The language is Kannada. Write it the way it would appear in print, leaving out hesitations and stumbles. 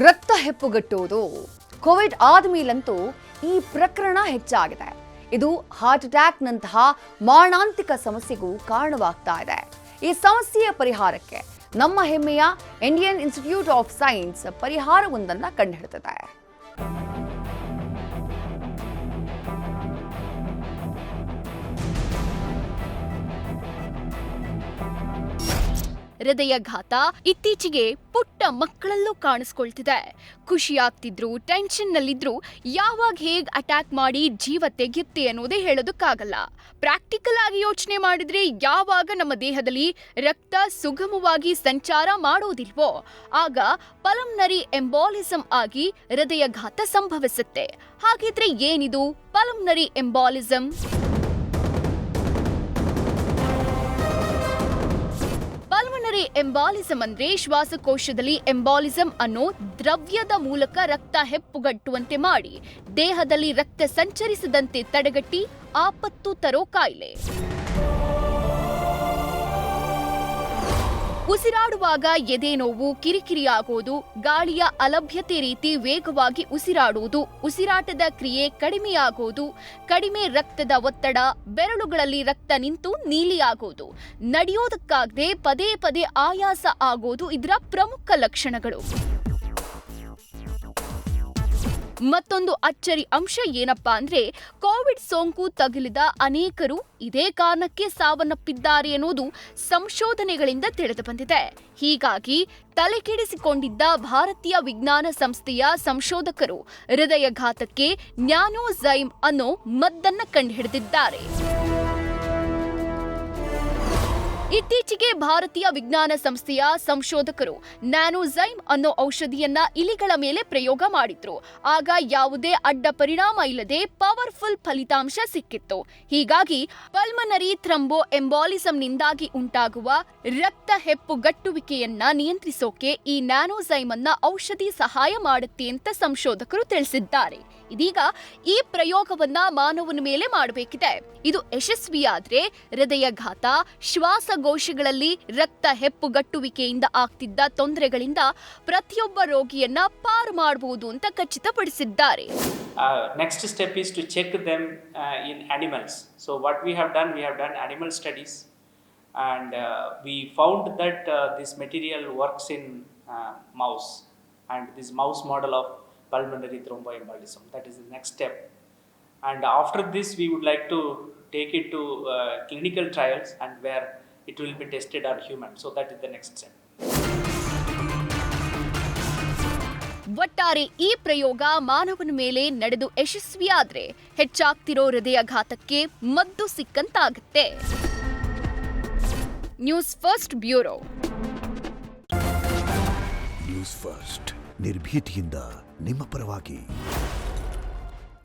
ರಕ್ತ ಹೆಪ್ಪುಗಟ್ಟುವುದು ಕೋವಿಡ್ ಆದಮೇಲಂತೂ ಈ ಪ್ರಕರಣ ಹೆಚ್ಚಾಗಿದೆ. ಇದು ಹಾರ್ಟ್ ಅಟ್ಯಾಕ್ನಂತಹ ಮಾರಣಾಂತಿಕ ಸಮಸ್ಯೆಗೂ ಕಾರಣವಾಗ್ತಾ ಇದೆ. ಈ ಸಮಸ್ಯೆಯ ಪರಿಹಾರಕ್ಕೆ ನಮ್ಮ ಹೆಮ್ಮೆಯ ಇಂಡಿಯನ್ ಇನ್ಸ್ಟಿಟ್ಯೂಟ್ ಆಫ್ ಸೈನ್ಸ್ ಪರಿಹಾರವೊಂದನ್ನು ಕಂಡುಹಿಡಿದಿದೆ. ಹೃದಯಘಾತ ಇತ್ತೀಚೆಗೆ ಪುಟ್ಟ ಮಕ್ಕಳಲ್ಲೂ ಕಾಣಿಸ್ಕೊಳ್ತಿದೆ. ಖುಷಿಯಾಗ್ತಿದ್ರು, ಟೆನ್ಷನ್ನಲ್ಲಿದ್ರು ಯಾವಾಗ ಹೇಗ್ ಅಟ್ಯಾಕ್ ಮಾಡಿ ಜೀವ ತೆಗೆಯುತ್ತೆ ಅನ್ನೋದೇ ಹೇಳೋದಕ್ಕಾಗಲ್ಲ. ಪ್ರಾಕ್ಟಿಕಲ್ ಆಗಿ ಯೋಚನೆ ಮಾಡಿದ್ರೆ ಯಾವಾಗ ನಮ್ಮ ದೇಹದಲ್ಲಿ ರಕ್ತ ಸುಗಮವಾಗಿ ಸಂಚಾರ ಮಾಡೋದಿಲ್ವೋ ಆಗ ಪಲ್ಮನರಿ ಎಂಬಾಲಿಸಮ್ ಆಗಿ ಹೃದಯಘಾತ ಸಂಭವಿಸುತ್ತೆ. ಹಾಗಿದ್ರೆ ಏನಿದು ಪಲ್ಮನರಿ ಎಂಬಾಲಿಸಮ್? ಪಲ್ಮನರಿ ಎಂಬಾಲಿಸಮ್ ಅಂದ್ರೆ ಶ್ವಾಸಕೋಶದಲ್ಲಿ ಎಂಬಾಲಿಸಮ್ ಅನ್ನೋ ದ್ರವ್ಯದ ಮೂಲಕ ರಕ್ತ ಹೆಪ್ಪುಗಟ್ಟುವಂತೆ ಮಾಡಿ ದೇಹದಲ್ಲಿ ರಕ್ತ ಸಂಚರಿಸದಂತೆ ತಡೆಗಟ್ಟಿ ಆಪತ್ತು ತರೋ ಕಾಯಿಲೆ. ಉಸಿರಾಡುವಾಗ ಎದೆ ನೋವು, ಕಿರಿಕಿರಿ ಆಗೋದು, ಗಾಳಿಯ ಅಲಭ್ಯತೆ ರೀತಿ ವೇಗವಾಗಿ ಉಸಿರಾಡುವುದು, ಉಸಿರಾಟದ ಕ್ರಿಯೆ ಕಡಿಮೆಯಾಗೋದು, ಕಡಿಮೆ ರಕ್ತದ ಒತ್ತಡ, ಬೆರಳುಗಳಲ್ಲಿ ರಕ್ತ ನಿಂತು ನೀಲಿಯಾಗೋದು, ನಡೆಯೋದಕ್ಕಾಗದೆ ಪದೇ ಪದೇ ಆಯಾಸ ಆಗೋದು ಇದರ ಪ್ರಮುಖ ಲಕ್ಷಣಗಳು. ಮತ್ತೊಂದು ಅಚ್ಚರಿ ಅಂಶ ಏನಪ್ಪಾ ಅಂದ್ರೆ ಕೋವಿಡ್ ಸೋಂಕು ತಗುಲಿದ ಅನೇಕರು ಇದೇ ಕಾರಣಕ್ಕೆ ಸಾವನ್ನಪ್ಪಿದ್ದಾರೆ ಅನ್ನೋದು ಸಂಶೋಧನೆಗಳಿಂದ ತಿಳಿದು ಬಂದಿದೆ. ಹೀಗಾಗಿ ತಲೆಕೆಡಿಸಿಕೊಂಡಿದ್ದ ಭಾರತೀಯ ವಿಜ್ಞಾನ ಸಂಸ್ಥೆಯ ಸಂಶೋಧಕರು ಹೃದಯಘಾತಕ್ಕೆ ನ್ಯಾನೋಝೈಮ್ ಅನ್ನೋ ಮದ್ದನ್ನ ಕಂಡುಹಿಡಿದಿದ್ದಾರೆ. ಇತ್ತೀಚೆಗೆ ಭಾರತೀಯ ವಿಜ್ಞಾನ ಸಂಸ್ಥೆಯ ಸಂಶೋಧಕರು ನ್ಯಾನೋಝೈಮ್ ಅನ್ನೋ ಔಷಧಿಯನ್ನ ಇಲಿಗಳ ಮೇಲೆ ಪ್ರಯೋಗ ಮಾಡಿದ್ರು. ಆಗ ಯಾವುದೇ ಅಡ್ಡ ಪರಿಣಾಮ ಇಲ್ಲದೆ ಪವರ್ಫುಲ್ ಫಲಿತಾಂಶ ಸಿಕ್ಕಿತ್ತು. ಹೀಗಾಗಿ ಪಲ್ಮನರಿ ಥ್ರಂಬೋ ಎಂಬಾಲಿಸಂನಿಂದಾಗಿ ಉಂಟಾಗುವ ರಕ್ತ ಹೆಪ್ಪುಗಟ್ಟುವಿಕೆಯನ್ನ ನಿಯಂತ್ರಿಸೋಕೆ ಈ ನ್ಯಾನೋಝೈಮ್ ಅನ್ನ ಔಷಧಿ ಸಹಾಯ ಮಾಡುತ್ತೆ ಅಂತ ಸಂಶೋಧಕರು ತಿಳಿಸಿದ್ದಾರೆ. ಇದೀಗ ಈ ಪ್ರಯೋಗವನ್ನ ಮಾನವನ ಮೇಲೆ ಮಾಡಬೇಕಿದೆ. ಇದು ಯಶಸ್ವಿಯಾದ್ರೆ ಹೃದಯಘಾತ, ಶ್ವಾಸಕೋಶಗಳಲ್ಲಿ ರಕ್ತ ಹೆಪ್ಪುಗಟ್ಟುವಿಕೆಯಿಂದ ಆಗ್ತಿದ್ದ ತೊಂದರೆಗಳಿಂದ ಪ್ರತಿಯೊಬ್ಬ ರೋಗಿಯನ್ನ ಪಾರು ಮಾಡಬಹುದು ಅಂತ ಖಚಿತಪಡಿಸಿದ್ದಾರೆ. Next step is to check them in animals. So what we have done animal studies, and we found that this material works in mouse, and this mouse model of pulmonary thromboembolism. That is the next step. And after this, we would like to take it to clinical trials, and where it will be tested on humans. So that is the next step. ಒಟ್ಟಾರೆ ಈ ಪ್ರಯೋಗ ಮಾನವನ ಮೇಲೆ ನಡೆದು ಯಶಸ್ವಿಯಾದ್ರೆ ಹೆಚ್ಚಾಗ್ತಿರೋ ಹೃದಯಘಾತಕ್ಕೆ ಮದ್ದು ಸಿಕ್ಕಂತಾಗುತ್ತೆ. News first bureau. News first ನಿರ್ಭೀತಿಯಿಂದ ನಿಮ್ಮ ಪರವಾಗಿ.